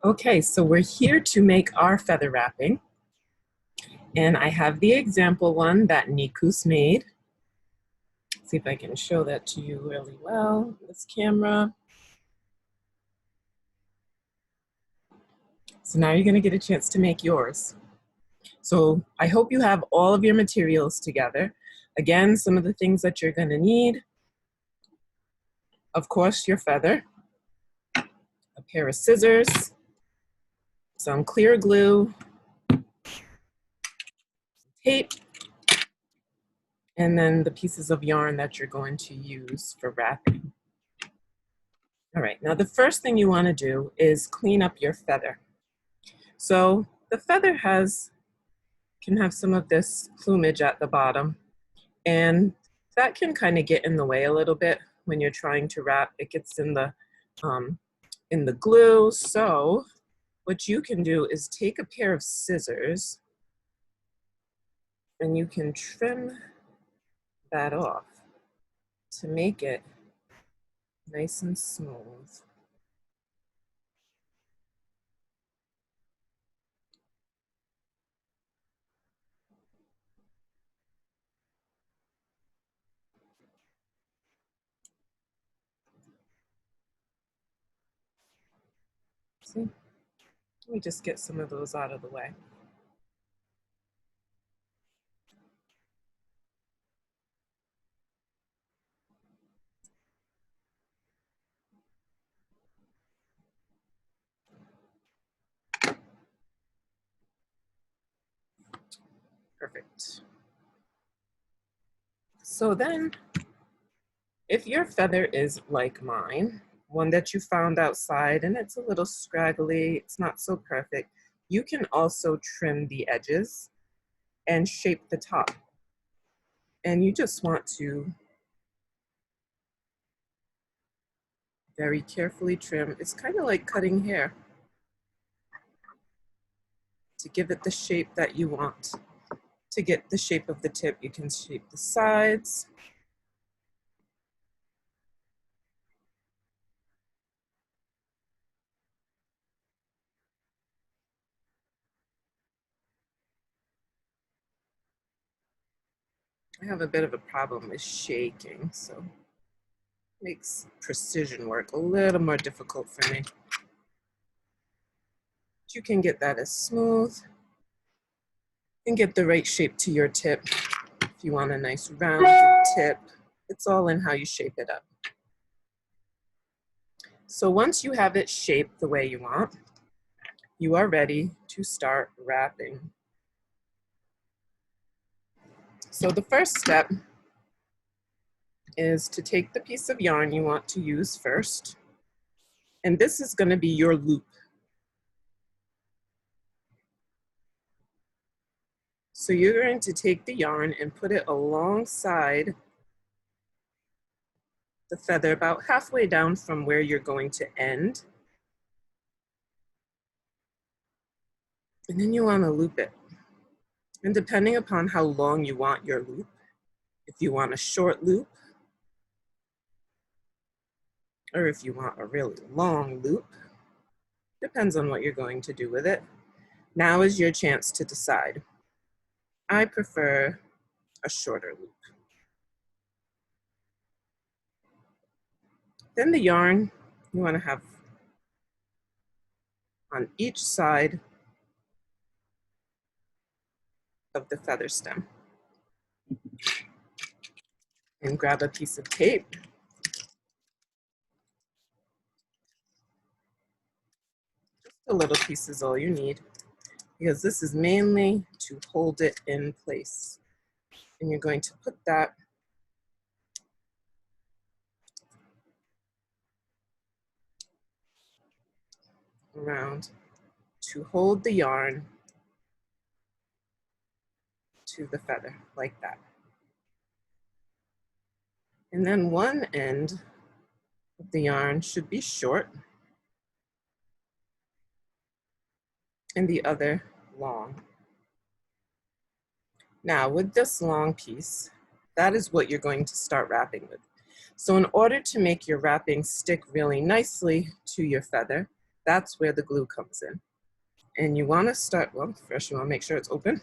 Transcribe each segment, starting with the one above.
Okay, so we're here to make our feather wrapping. And I have the example one that Nikus made. See if I can show that to you really well, this camera. So now you're gonna get a chance to make yours. So I hope you have all of your materials together. Again, some of the things that you're gonna need: of course, your feather, a pair of scissors, some clear glue, tape, and then the pieces of yarn that you're going to use for wrapping. All right, now the first thing you want to do is clean up your feather. So the feather can have some of this plumage at the bottom, and that can kind of get in the way a little bit when you're trying to wrap. It gets in the glue. So what you can do is take a pair of scissors and you can trim that off to make it nice and smooth. See? Let me just get some of those out of the way. Perfect. So then, if your feather is like mine, one that you found outside and it's a little scraggly, it's not so perfect, you can also trim the edges and shape the top. And you just want to very carefully trim. It's kind of like cutting hair to give it the shape that you want. To get the shape of the tip, you can shape the sides. I have a bit of a problem with shaking, so it makes precision work a little more difficult for me. But you can get that as smooth and get the right shape to your tip. If you want a nice rounded tip, it's all in how you shape it up. So once you have it shaped the way you want, you are ready to start wrapping. So the first step is to take the piece of yarn you want to use first, and this is going to be your loop. So you're going to take the yarn and put it alongside the feather about halfway down from where you're going to end. And then you want to loop it. And depending upon how long you want your loop, if you want a short loop, or if you want a really long loop, depends on what you're going to do with it. Now is your chance to decide. I prefer a shorter loop. Then the yarn you want to have on each side of the feather stem. And grab a piece of tape. Just a little piece is all you need, because this is mainly to hold it in place. And you're going to put that around to hold the yarn to the feather, like that. And then one end of the yarn should be short and the other long. Now with this long piece, that is what you're going to start wrapping with. So in order to make your wrapping stick really nicely to your feather, That's where the glue comes in. And you want to start, well, first you want to make sure it's open.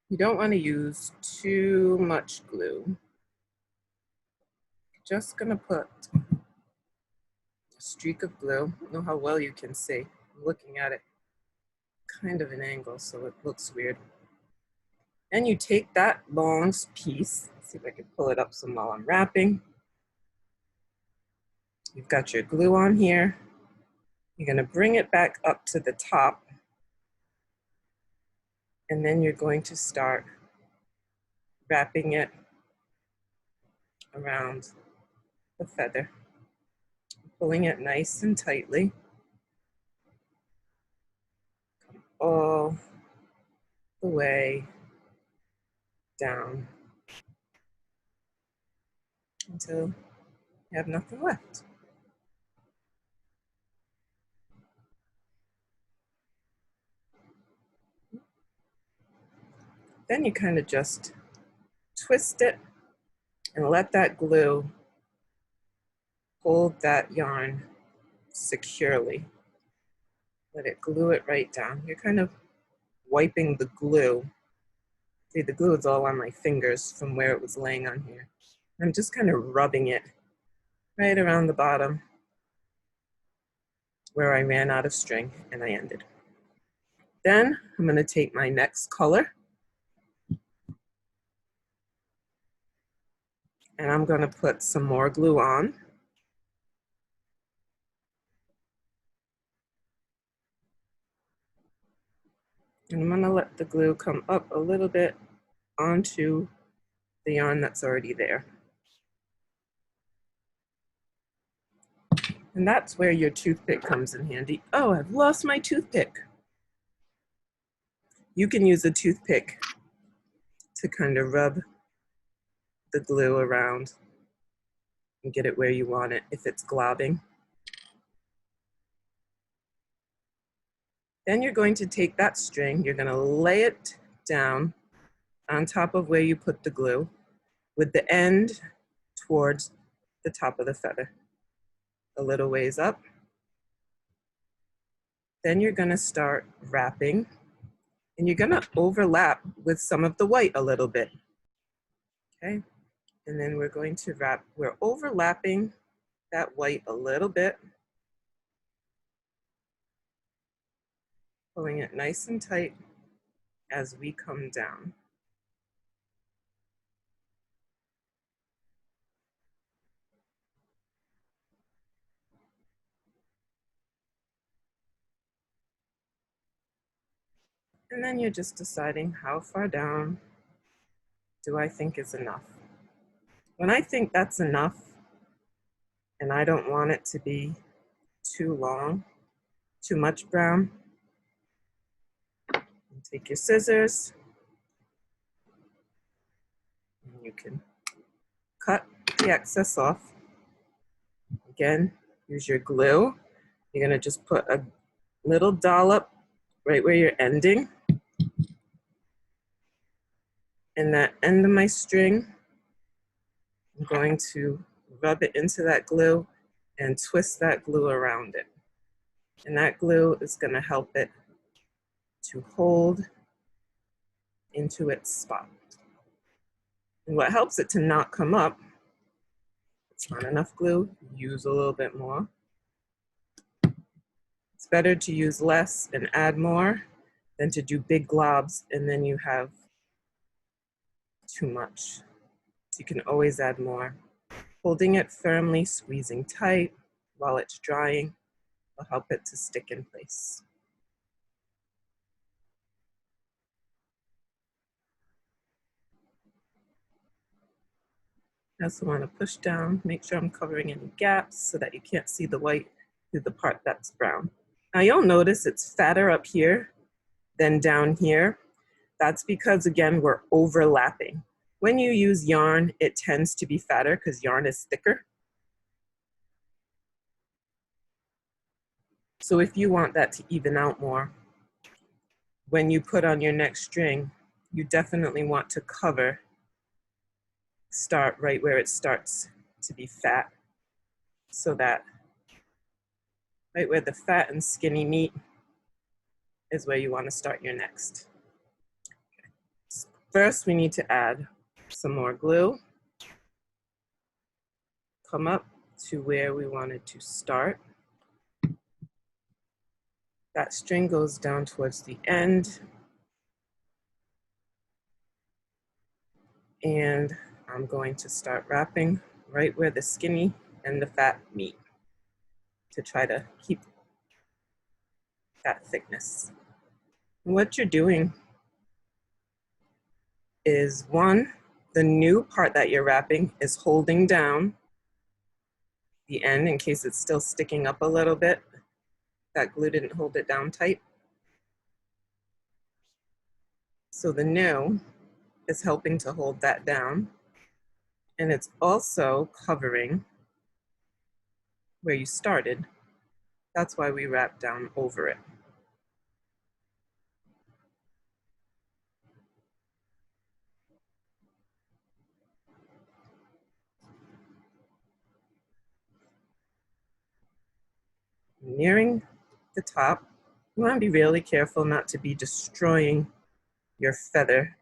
You don't want to use too much glue. Just gonna put a streak of glue. I don't know how well you can see. I'm looking at it kind of an angle, so it looks weird. And you take that long piece, let's see if I can pull it up some while I'm wrapping. You've got your glue on here. You're gonna bring it back up to the top, and then you're going to start wrapping it around the feather, pulling it nice and tightly. All the way down until you have nothing left. Then you kind of just twist it and let that glue hold that yarn securely. Let it glue it right down. You're kind of wiping the glue. See, the glue is all on my fingers from where it was laying on here. I'm just kind of rubbing it right around the bottom where I ran out of string and I ended. Then I'm going to take my next color and I'm going to put some more glue on. And I'm going to let the glue come up a little bit onto the yarn that's already there. And that's where your toothpick comes in handy. Oh, I've lost my toothpick. You can use a toothpick to kind of rub the glue around and get it where you want it if it's globbing. Then you're going to take that string, you're going to lay it down on top of where you put the glue with the end towards the top of the feather. A little ways up. Then you're going to start wrapping and you're going to overlap with some of the white a little bit. Okay, and then we're going to wrap, we're overlapping that white a little bit, pulling it nice and tight as we come down. And then you're just deciding how far down do I think is enough. When I think that's enough, and I don't want it to be too long, too much brown, take your scissors, and you can cut the excess off. Again, use your glue. You're gonna just put a little dollop right where you're ending. And that end of my string, I'm going to rub it into that glue and twist that glue around it. And that glue is gonna help it to hold into its spot. And what helps it to not come up, if it's not enough glue, use a little bit more. It's better to use less and add more than to do big globs and then you have too much. So you can always add more. Holding it firmly, squeezing tight while it's drying will help it to stick in place. I also want to push down, make sure I'm covering any gaps so that you can't see the white through the part that's brown. Now you'll notice it's fatter up here than down here. That's because, again, we're overlapping. When you use yarn, it tends to be fatter because yarn is thicker. So if you want that to even out more, when you put on your next string, you definitely want to start right where it starts to be fat so that right where the fat and skinny meet is where you want to start your next. First, we need to add some more glue. Come up to where we wanted to start. That string goes down towards the end. And I'm going to start wrapping right where the skinny and the fat meet to try to keep that thickness. And what you're doing is, one, the new part that you're wrapping is holding down the end in case it's still sticking up a little bit. That glue didn't hold it down tight. So the new is helping to hold that down. And it's also covering where you started. That's why we wrap down over it. Nearing the top, you want to be really careful not to be destroying your feather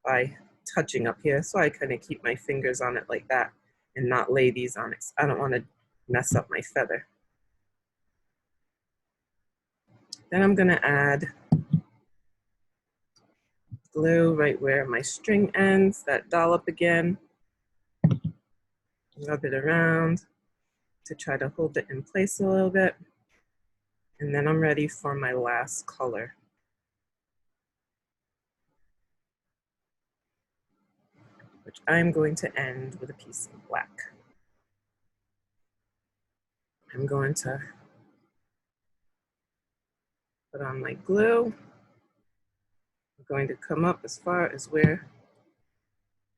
by touching up here. So I kind of keep my fingers on it like that and not lay these on it. I don't want to mess up my feather. Then I'm going to add glue right where my string ends, that dollop again. Rub it around to try to hold it in place a little bit. And then I'm ready for my last color. Which I'm going to end with a piece of black. I'm going to put on my glue. I'm going to come up as far as where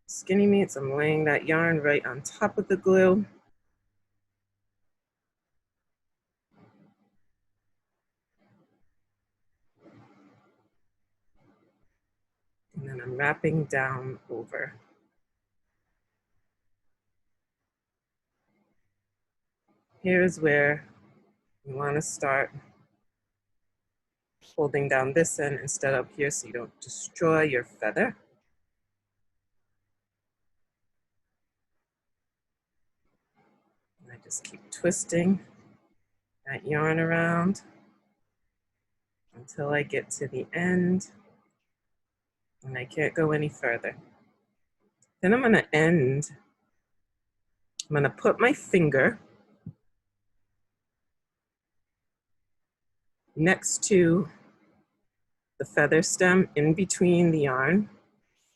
skinny meets. I'm laying that yarn right on top of the glue. And then I'm wrapping down over. Here's where you want to start holding down this end instead of here so you don't destroy your feather. And I just keep twisting that yarn around until I get to the end and I can't go any further. Then I'm going to end. I'm going to put my finger next to the feather stem in between the yarn,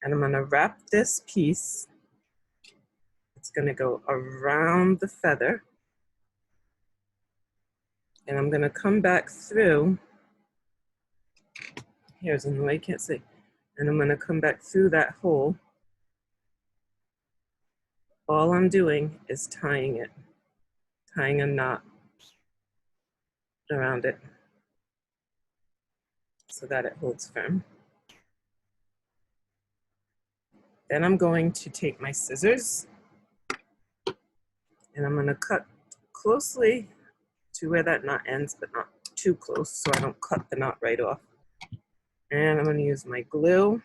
and I'm going to wrap this piece. It's going to go around the feather, and I'm going to come back through. Here's in the way, I can't see. And I'm going to come back through that hole. All I'm doing is tying it, tying a knot around it so that it holds firm. Then I'm going to take my scissors and I'm going to cut closely to where that knot ends, but not too close so I don't cut the knot right off. And I'm going to use my glue.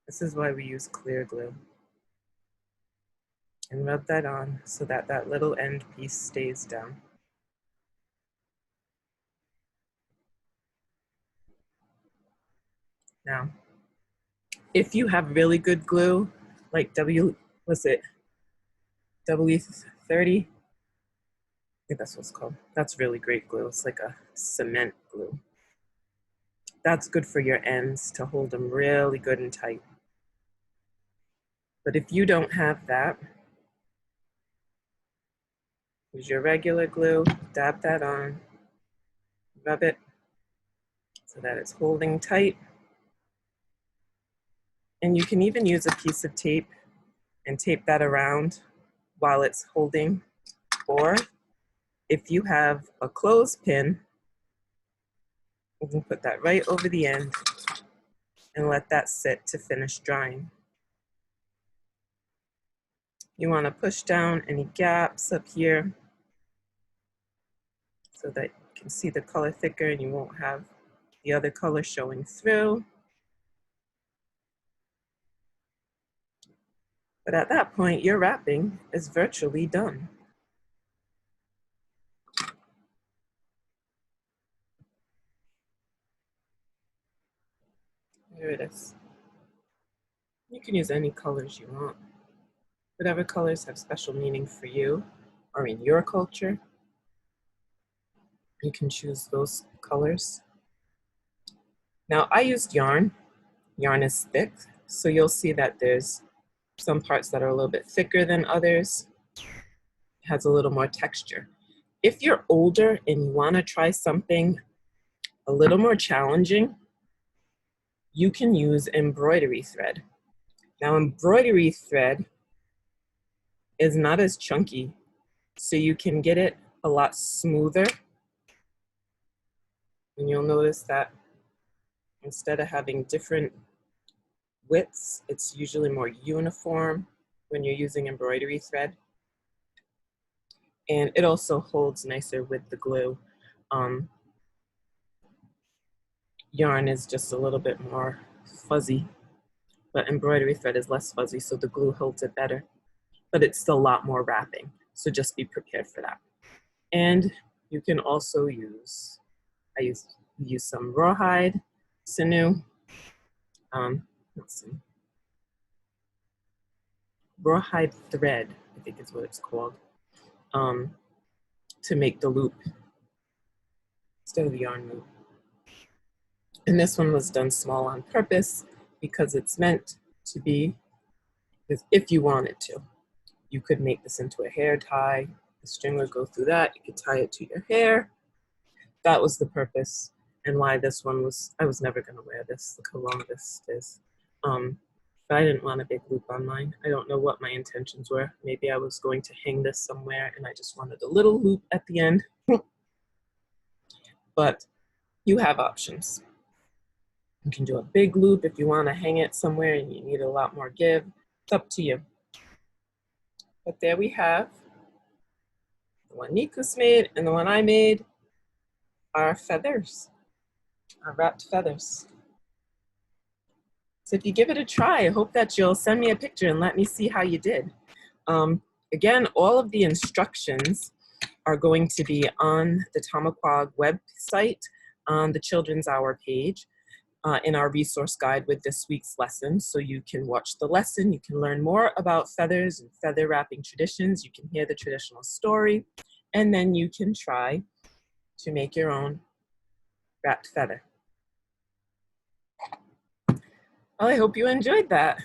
This is why we use clear glue. And rub that on so that that little end piece stays down. Now, if you have really good glue, like W30? I think that's what it's called. That's really great glue. It's like a cement glue. That's good for your ends to hold them really good and tight. But if you don't have that, use your regular glue, dab that on, rub it so that it's holding tight. And you can even use a piece of tape and tape that around while it's holding. Or if you have a clothespin, you can put that right over the end and let that sit to finish drying. You want to push down any gaps up here so that you can see the color thicker and you won't have the other color showing through. But at that point, your wrapping is virtually done. Here it is. You can use any colors you want. Whatever colors have special meaning for you or in your culture, you can choose those colors. Now, I used yarn. Yarn is thick, so you'll see that there's some parts that are a little bit thicker than others. It has a little more texture. If you're older and you want to try something a little more challenging, you can use embroidery thread. Now, embroidery thread is not as chunky, so you can get it a lot smoother. And you'll notice that instead of having different widths, it's usually more uniform when you're using embroidery thread. And it also holds nicer with the glue. Yarn is just a little bit more fuzzy, but embroidery thread is less fuzzy, so the glue holds it better. But it's still a lot more wrapping, so just be prepared for that. And you can also use, I use some rawhide, sinew, let's see, rawhide thread, I think is what it's called, to make the loop instead of the yarn loop. And this one was done small on purpose because it's meant to be, if you wanted to. You could make this into a hair tie. The string would go through that. You could tie it to your hair. That was the purpose and why this one was, I was never gonna wear this. Look how long this is. But I didn't want a big loop on mine. I don't know what my intentions were. Maybe I was going to hang this somewhere and I just wanted a little loop at the end. But you have options. You can do a big loop if you want to hang it somewhere and you need a lot more give. It's up to you. But there we have the one Nikus made and the one I made are feathers, are wrapped feathers. So if you give it a try, I hope that you'll send me a picture and let me see how you did. Again, all of the instructions are going to be on the Taûbotne website on the Children's Hour page in our resource guide with this week's lesson. So you can watch the lesson, you can learn more about feathers and feather wrapping traditions, you can hear the traditional story, and then you can try to make your own wrapped feather. Well, I hope you enjoyed that.